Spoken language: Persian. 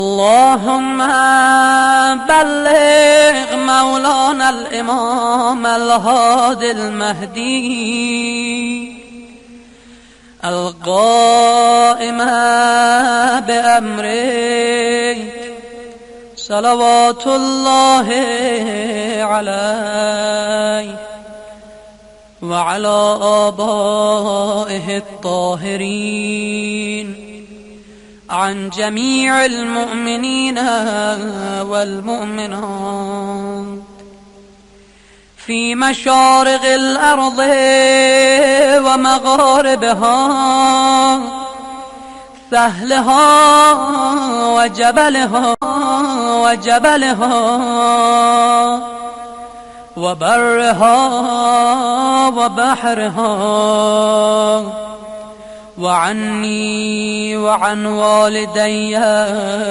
اللهم بلغ مولانا الإمام الهادي المهدي القائم بأمرك صلوات الله عليه وعلى آبائه الطاهرين عن جميع المؤمنين والمؤمنات في مشارق الأرض ومغاربها، سهلها وجبلها وبرها وبحرها، وعني وعن والدي